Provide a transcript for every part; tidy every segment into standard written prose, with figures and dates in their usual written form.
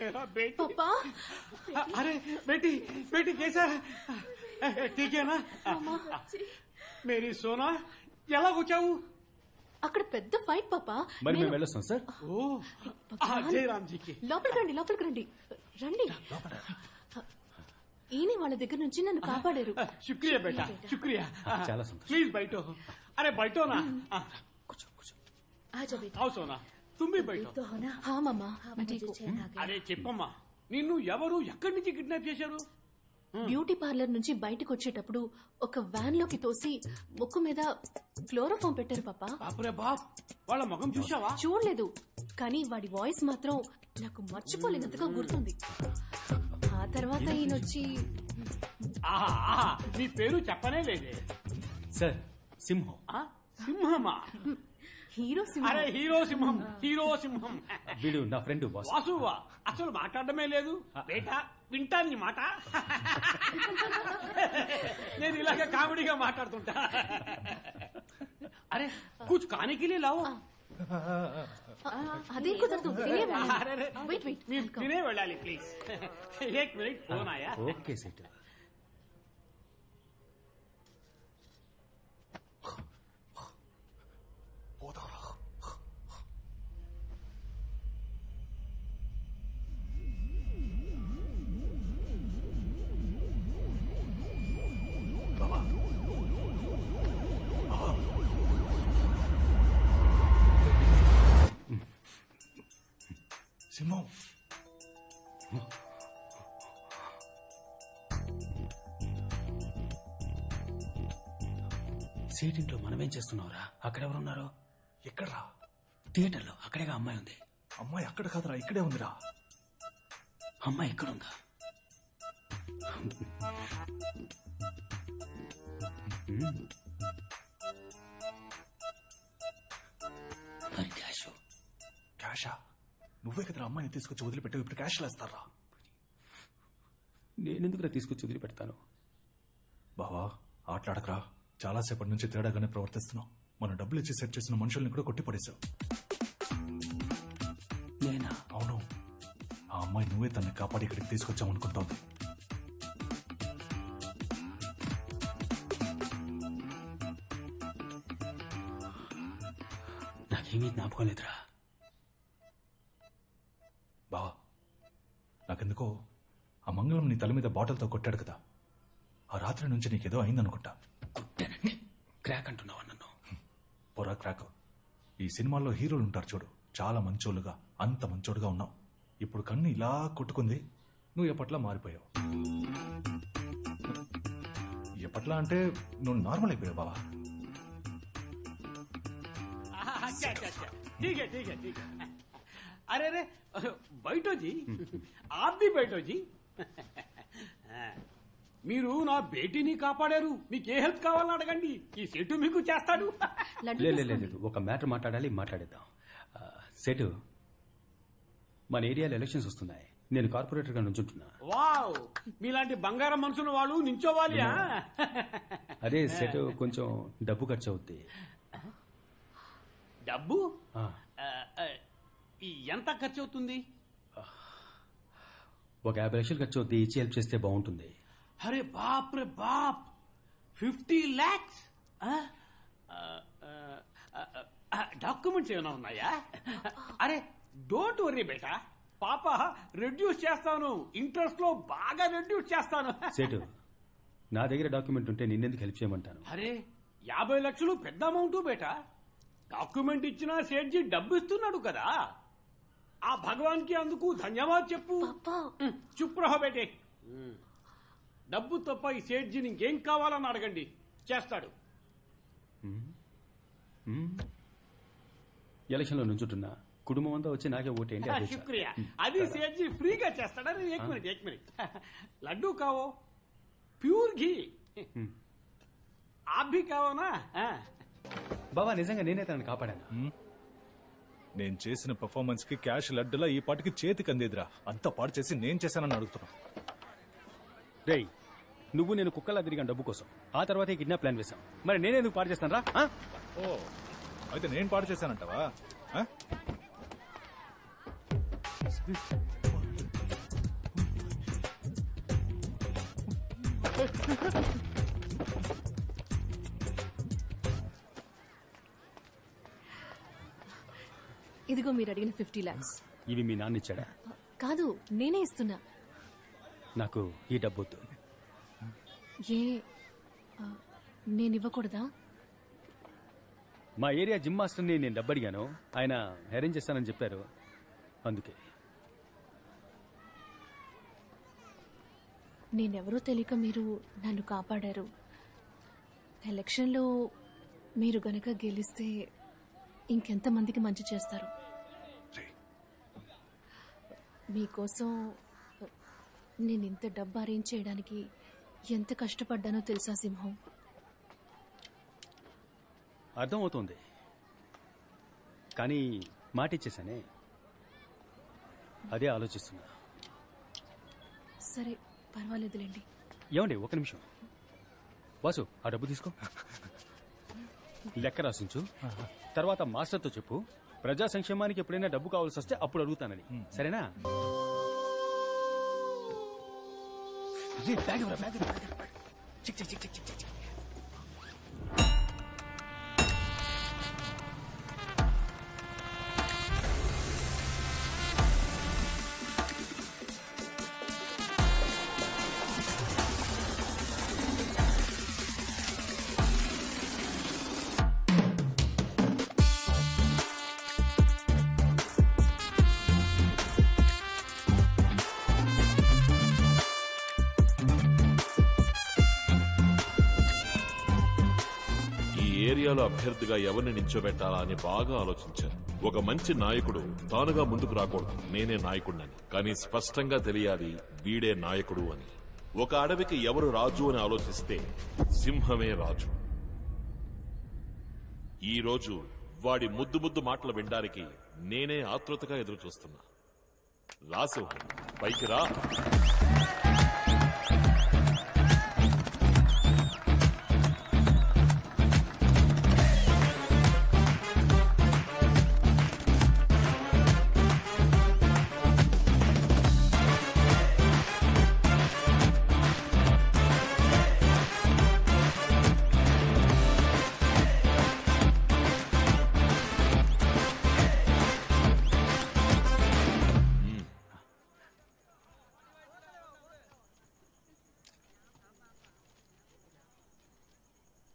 मेरा बेटी पापा अरे बेटी बेटी कैसा है ठीक है ना मेरी सोना ఎలా వచ్చావు అక్కడ పెద్ద ఫైట్ పాపా మరి మేము వెళ్ళొస్తాం సార్ ఓ జయరామ్జీకి లోపలికి రండి రండి ఈయన వాళ్ళ దగ్గర నుంచి నన్ను కాపాడారు శుక్రియా బేటా శుక్రియా చాలా సంతోషం ప్లీజ్ బయటో అరే బయటోనా आओ सोना तुम भी बैठो तो होना हाँ मामा అరే చెప్పమ్మా నిన్ను ఎవరు ఎక్కడి నుంచి కిడ్నాప్ చేశారు బ్యూటీ పార్లర్ నుంచి బయటకు వచ్చేటప్పుడు ఒక వ్యాన్ లోకి తోసి ముక్కు మీద క్లోరోఫామ్ పెట్టారు పాపా బాపురే బాప్ వాళ్ళ ముఖం చూసావా చూడలేదు కానీ వాడి వాయిస్ మాత్రం నాకు మర్చిపోలేనంతగా గుర్తుంది ఆ తర్వాత ఈయన వచ్చి నీ పేరు చెప్పనే లేదే సార్ సింహం సింహమా హీరో అరే హీరో సింహం హీరో సింహం వీడు నా ఫ్రెండ్ వాసువా అసలు మాట్లాడమే లేదు బేటా వింటా నీ మాట నేను ఇలాగే కామెడీగా మాట్లాడుతుంటా అరే కుछ खाने के लिए लाओ అదే కుదరదు వెయిట్ మీరు తినే వెళ్ళాలి ప్లీజ్ एक मिनट फोन आया ఓకే సెట్ సింహం సీటింట్లో మనమేం చేస్తున్నావురా అక్కడెవరున్నారు ఎక్కడ్రా థియేటర్లో అక్కడేగా అమ్మాయి ఉంది అమ్మాయి అక్కడ కాదురా ఇక్కడే ఉందిరా అమ్మాయి ఎక్కడుందా మరి క్యాషా నువ్వే కదరా అమ్మాయిని తీసుకొచ్చి వదిలిపెట్టావు ఇప్పుడు క్యాష్ వేస్తారా నేనెందుకురా తీసుకొచ్చి వదిలిపెడతాను బావా ఆటలాడకరా చాలాసేపటి నుంచి తేడాగానే ప్రవర్తిస్తున్నావు మనం డబ్బులు ఇచ్చి సెట్ చేసిన మనుషుల్ని కూడా కొట్టి పడేశావు నేనా అవును ఆ అమ్మాయి నువ్వే తనని కాపాడి ఇక్కడికి తీసుకొచ్చామనుకుంటోంది నాకేమీ జ్ఞాపకం లేదురా బావా నాకెందుకో ఆ మంగళం నీ తల మీద బాటిల్తో కొట్టాడు కదా ఆ రాత్రి నుంచి నీకేదో అయిందనుకుంటా కొట్టానండి క్రాక్ అంటున్నావా నన్ను పొరా క్రాక్ ఈ సినిమాల్లో హీరోలు ఉంటారు చూడు చాలా మంచోళ్ళుగా అంత మంచోడుగా ఉన్నావు ఇప్పుడు కన్ను ఇలా కొట్టుకుంది నువ్వు ఎప్పట్లా మారిపోయావు ఎప్పట్లా అంటే నువ్వు నార్మల్ అయిపోయావు బావా ठीक है ठीक है ठीक है अरे अरे बैठो जी आप भी बैठो जी మీరు నా బేటీని కాపాడారు మీకే హెల్ప్ కావాలని అడగండి ఈ సెటు మీకు చేస్తాడు లేదు ఒక మ్యాటర్ మాట్లాడేద్దాం సెటు మన ఏరియాలో ఎలక్షన్స్ వస్తున్నాయి నేను కార్పొరేటర్ గా నుంచుంటున్నా వావ్ మీలాంటి బంగారం మనసున్న వాళ్ళు నించోవాలి అదే సెటు కొంచెం డబ్బు ఖర్చు అవుద్ది డబ్బు ఎంత ఖర్చు అవుతుంది ఒక 50 లక్షలు ఖర్చు అవుద్ది ఇచ్చి హెల్ప్ చేస్తే బాగుంటుంది అరే బాప్ రే బాప్ 50 lakhs డాక్యుమెంట్స్ ఏమైనా ఉన్నాయా అరే డోంట్ వర్రీ బేటా పాప రెడ్యూస్ చేస్తాను ఇంట్రెస్ట్ లో బాగా రెడ్యూస్ చేస్తాను సెటు నా దగ్గర డాక్యుమెంట్ ఉంటే నిన్నెందుకు హెల్ప్ చేయమంటాను అరే 50 లక్షలు పెద్ద అమౌంట్ బేటా డాక్యుమెంట్ ఇచ్చినా సేట్జీ డబ్బు ఇస్తున్నాడు కదా ఆ భగవాన్ కి అందుకు ధన్యవాద్ చెప్పు చుప్ రహో బేటే డబ్బు తప్ప ఈ సేట్జీని ఇంకేం కావాలని అడగండి చేస్తాడు ఎలక్షన్ లో నుంచుంటున్నా కుటుంబం అంతా వచ్చి నాకే ఓటేయండి శుక్రియా అది సేట్జీ ఫ్రీగా చేస్తాడు ఏక్ మినిట్ లడ్డూ కావో ప్యూర్ ఘీ आप भी కావో నా బాబా నిజంగా నేనే తనని కాపాడాను నేను చేసిన పర్ఫార్మెన్స్ కి క్యాష్ లడ్డులా ఈ పాటికి చేతికి అందేదిరా అంతా పాడు చేసి నేను చేశానని అడుగుతున్నా రేయ్ నువ్వు నేను కుక్కలా తిరిగాను డబ్బు కోసం ఆ తర్వాత కిడ్నాప్ ప్లాన్ వేశాం మరి నేనేందుకు పాడు చేస్తాను రా ఓ అయితే నేను పాడు చేశానంటావా ఇదిగో మీరు అడిగిన 50 lakhs. ఇవి మీ నాన్న ఇచ్చాడా? కాదు, నేనే ఇస్తున్నా. నాకు ఈ డబ్బొద్దు. ఏ నేను ఇవ్వకూడదా? మా ఏరియా జిమ్ మాస్టర్ని నేను డబ్బు అడిగాను, ఆయన అరేంజ్ చేస్తానని చెప్పారు, అందుకే. నేనెవరో తెలియక మీరు నన్ను కాపాడారు. ఎలక్షన్లో మీరు గనక గెలిస్తే ఇంకెంతమందికి మంచి చేస్తారు. మీకోసం నేను ఇంత డబ్బు అరేంజ్ చేయడానికి ఎంత కష్టపడ్డానో తెలుసా సింహం? అర్థమవుతోంది, కానీ మాట ఇచ్చేసానే, అదే ఆలోచిస్తున్నా. సరే పర్వాలేదులేండి. ఏమండి, ఒక నిమిషం. వాసు, ఆ డబ్బు తీసుకో, లెక్క రాసించు, తర్వాత మాస్టర్తో చెప్పు ప్రజా సంక్షేమానికి ఎప్పుడైనా డబ్బు కావాల్సి వస్తే అప్పుడు అడుగుతానని, సరేనా? ఏరియాలో అభ్యర్థిగా ఎవరిని నించోబెట్టాలా అని బాగా ఆలోచించారు. ఒక మంచి నాయకుడు తానుగా ముందుకు రాకూడదు, నేనే నాయకుడినని, కానీ స్పష్టంగా తెలియాలి వీడే నాయకుడు అని. ఒక అడవికి ఎవరు రాజు అని ఆలోచిస్తే సింహమే రాజు. ఈ రోజు వాడి ముద్దు ముద్దు మాటలు వినడానికి నేనే ఆతృతగా ఎదురు చూస్తున్నా. రా సింహం, పైకి రా.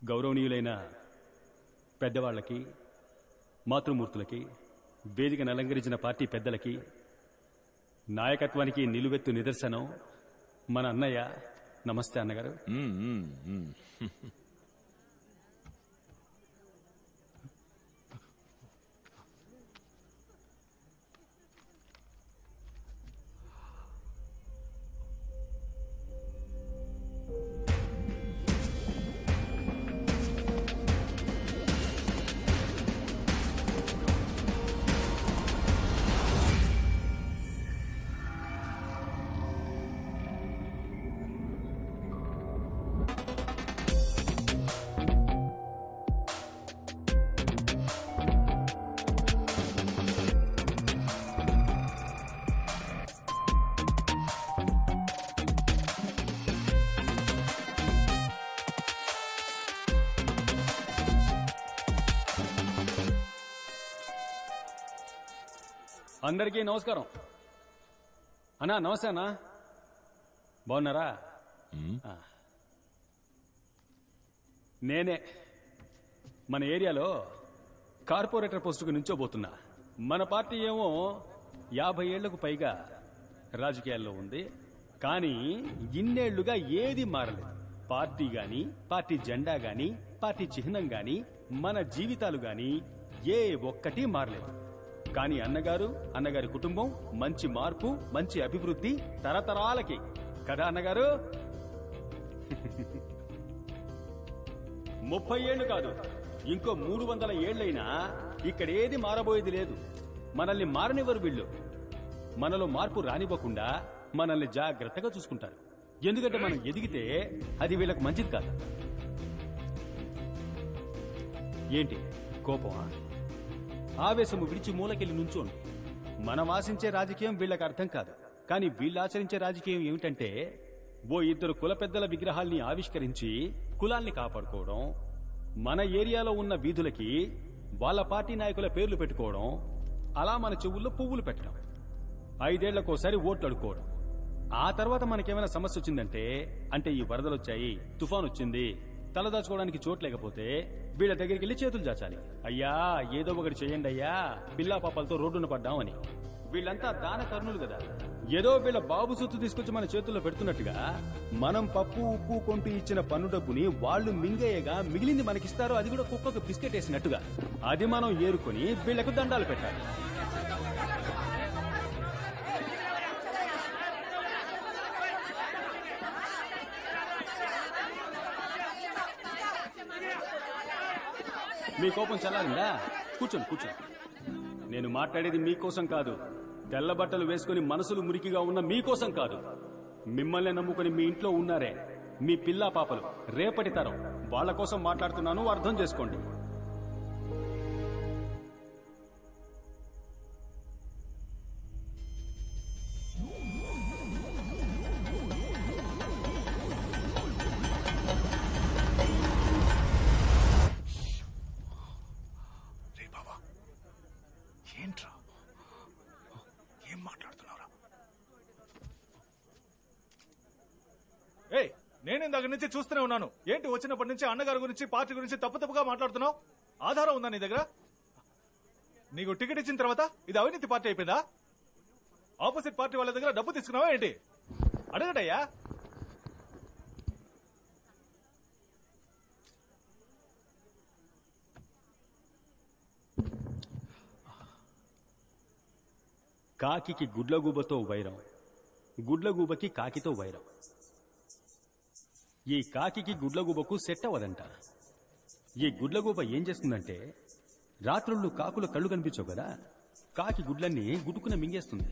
గౌరవనీయులైన పెద్దవాళ్లకి, మాతృమూర్తులకి, వేదికను అలంకరించిన పార్టీ పెద్దలకి, నాయకత్వానికి నిలువెత్తు నిదర్శనం మన అన్నయ్య. నమస్తే అన్నగారు. అందరికీ నమస్కారం. అన్నా నమస్తే అన్నా, బాగున్నారా? నేనే మన ఏరియాలో కార్పొరేటర్ పోస్టుకు నుంచోబోతున్నా. మన పార్టీ ఏమో 50 ఏళ్లకు పైగా రాజకీయాల్లో ఉంది, కానీ ఇన్నేళ్లుగా ఏది మారలేదు. పార్టీ గాని, పార్టీ జెండా గాని, పార్టీ చిహ్నం గాని, మన జీవితాలు గాని ఏ ఒక్కటి మారలేదు. కానీ అన్నగారి కుటుంబం మంచి మార్పు, మంచి అభివృద్ధి తరతరాలకి కదా అన్నగారు. 30 ఏళ్లు కాదు, ఇంకో 300 ఏళ్లైనా ఇక్కడేది మారబోయేది లేదు. మనల్ని మారనివ్వరు వీళ్ళు. మనలో మార్పు రానివ్వకుండా మనల్ని జాగ్రత్తగా చూసుకుంటారు. ఎందుకంటే మనం ఎదిగితే అది వీళ్ళకు మంచిది కాదు. ఏంటి కోపమా? ఆవేశము విడిచి మూలకెళ్ళి నుంచోండి. మనం ఆశించే రాజకీయం వీళ్ళకి అర్థం కాదు, కానీ వీళ్ళు ఆచరించే రాజకీయం ఏమిటంటే ఓ ఇద్దరు కుల పెద్దల విగ్రహాల్ని ఆవిష్కరించి కులాల్ని కాపాడుకోవడం, మన ఏరియాలో ఉన్న వీధులకి వాళ్ళ పార్టీ నాయకుల పేర్లు పెట్టుకోవడం, అలా మన చెవుల్లో పువ్వులు పెట్టడం, 5 ఏళ్లకోసారి ఓట్లు అడుక్కోవడం. ఆ తర్వాత మనకేమైనా సమస్య వచ్చిందంటే, అంటే ఈ వరదలొచ్చాయి, తుఫాన్ వచ్చింది, తలదాచుకోవడానికి చోటు లేకపోతే వీళ్ళ దగ్గరికి వెళ్ళి చేతులు చాచాలి. అయ్యా ఏదో ఒకటి చేయండి అయ్యా, పిల్లా పాపాలతో రోడ్డున పడ్డామని. వీళ్ళంతా దాన కర్ణులు కదా, ఏదో వీళ్ళ బాబు సొత్తు తీసుకొచ్చి మన చేతుల్లో పెడుతున్నట్టుగా మనం పప్పు ఉప్పు కొంటూ ఇచ్చిన పన్ను డబ్బుని వాళ్ళు మింగేయగా మిగిలింది మనకిస్తారో, అది కూడా కుక్కకు బిస్కెట్ వేసినట్టుగా అది మనం ఏరుకొని వీళ్లకు దండాలు పెట్టాలి. మీ కోపం చల్లారిందా? కూర్చోండి కూర్చోండి. నేను మాట్లాడేది మీకోసం కాదు, తెల్ల బట్టలు వేసుకుని మనసులు మురికిగా ఉన్న మీకోసం కాదు. మిమ్మల్ని నమ్ముకుని మీ ఇంట్లో ఉన్నారే మీ పిల్లా పాపలు, రేపటి తరం, వాళ్ల కోసం మాట్లాడుతున్నాను, అర్థం చేసుకోండి. ఏంట్రా ఏం మాట్లాడుతున్నారా? ఏయ్, నేను ఇందాక నుంచి చూస్తూనే ఉన్నాను. ఏంటి వచ్చినప్పటి నుంచి అన్నగారి గురించి పార్టీ గురించి తప్పుగా మాట్లాడుతున్నావు? ఆధారం ఉందా నీ దగ్గర? నీకు టికెట్ ఇచ్చిన తర్వాత ఇది అవినీతి పార్టీ అయిపోయిందా? ఆపోజిట్ పార్టీ వాళ్ళ దగ్గర డబ్బు తీసుకున్నావా ఏంటి? అడగటయ్యా. కాకికి గుడ్లగూబతో వైరం, గుడ్లగూబకి కాకితో వైరం. ఈ కాకికి గుడ్లగూబకు సెట్ అవ్వదంట. ఈ గుడ్లగూబ ఏం చేస్తుందంటే, రాత్రుళ్ళు కాకుల కళ్ళు కనిపించవు కదా, కాకి గుడ్లన్నీ గుట్టుకున మింగేస్తుంది.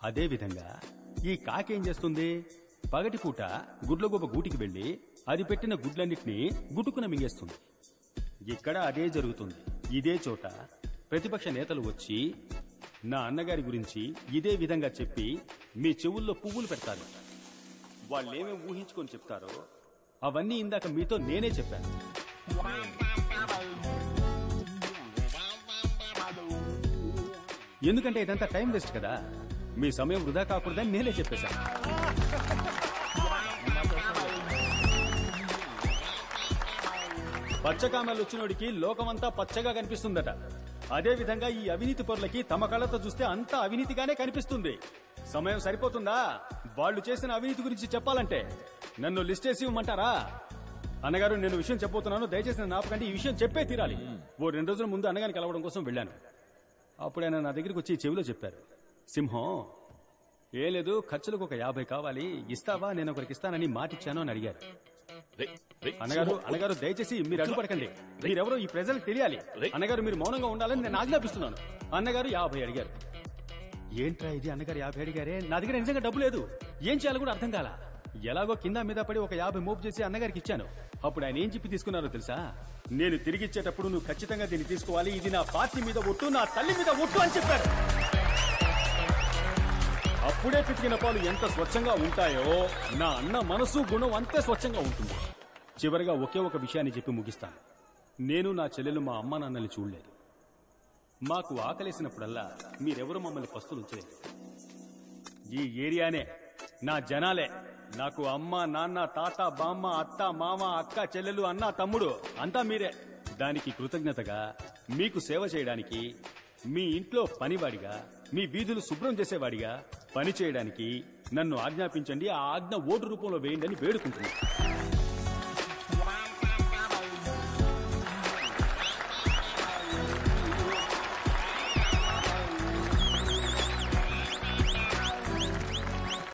అదేవిధంగా ఈ కాకి ఏం చేస్తుంది, పగటిపూట గుడ్లగూబ గూటికి వెళ్లి అది పెట్టిన గుడ్లన్నిటినీ గుట్టుకున మింగేస్తుంది. ఇక్కడ అదే జరుగుతుంది. ఇదే చోట ప్రతిపక్ష నేతలు వచ్చి నా అన్నగారి గురించి ఇదే విధంగా చెప్పి మీ చెవుల్లో పువ్వులు పెడతారు. వాళ్ళేమేం ఊహించుకొని చెప్తారో అవన్నీ ఇందాక మీతో నేనే చెప్పాను. ఎందుకంటే ఇదంతా టైం వేస్ట్ కదా, మీ సమయం వృధా కాకూడదని నేనే చెప్పేశాను. పచ్చకామలు వచ్చినోడికి లోకమంతా పచ్చగా కనిపిస్తుందట. అదే విధంగా ఈ అవినీతి పరులకి తమ కళ్ళతో చూస్తే అంతా అవినీతిగానే కనిపిస్తుంది. సమయం సరిపోతుందా వాళ్ళు చేసిన అవినీతి గురించి చెప్పాలంటే? నన్ను లిస్ట్ చేసి ఇవ్వమంటారా? అన్నగారు, నేను విషయం చెప్పబోతున్నాను, దయచేసి నన్ను ఆపకండి. ఈ విషయం చెప్పే తీరాలి. ఓ 2 రోజుల ముందు అన్నగారిని కలవడం కోసం వెళ్ళాను. అప్పుడు ఆయన నా దగ్గరికి వచ్చి చెవిలో చెప్పారు, సింహం ఏం లేదు, ఖర్చులకు ఒక 50 కావాలి, ఇస్తావా? నేను ఒకరికి ఇస్తానని మాటిచ్చాను అని అడిగారు. అన్నగారు దయచేసి మీరు అడ్డుపడకండి, మీరెవరో ఈ ప్రజలకు తెలియాలి. అన్నగారు మీరు మౌనంగా ఉండాలని నేను ఆజ్ఞాపిస్తున్నాను. అన్నగారు 50 అడిగారు. ఏంట్రా ఇది, అన్నగారు 50 అడిగారే, నా దగ్గర నిజంగా డబ్బు లేదు, ఏం చేయాలో కూడా అర్థం కాల. ఎలాగో కింద మీద పడి ఒక 50 మోపు చేసి అన్నగారికి ఇచ్చాను. అప్పుడు ఆయన ఏం చెప్పి తీసుకున్నారో తెలుసా? నేను తిరిగిచ్చేటప్పుడు నువ్వు ఖచ్చితంగా దీన్ని తీసుకోవాలి, ఇది నా పార్టీ మీద ఒట్టు, నా తల్లి మీద ఒట్టు అని చెప్పారు. అప్పుడే పితికిన పాలు ఎంత స్వచ్ఛంగా ఉంటాయో నా అన్న మనసు గుణం అంతే స్వచ్ఛంగా ఉంటుంది. చివరిగా ఒకే ఒక విషయాన్ని చెప్పి ముగిస్తాను. నేను నా చెల్లెలు మా అమ్మ నాన్నల్ని చూడలేదు. మాకు ఆకలేసినప్పుడల్లా మీరెవరు మమ్మల్ని పస్తులు ఉంచలేదు. ఈ ఏరియానే, నా జనాలే నాకు అమ్మ నాన్న తాత బామ్మ అత్త మామ అక్క చెల్లెలు అన్న తమ్ముడు అంతా మీరే. దానికి కృతజ్ఞతగా మీకు సేవ చేయడానికి, మీ ఇంట్లో పనివాడిగా, మీ వీధులు శుభ్రం చేసేవాడిగా పని చేయడానికి నన్ను ఆజ్ఞాపించండి. ఆ ఆజ్ఞ ఓటు రూపంలో వేయండి అని వేడుకుంటున్నాను.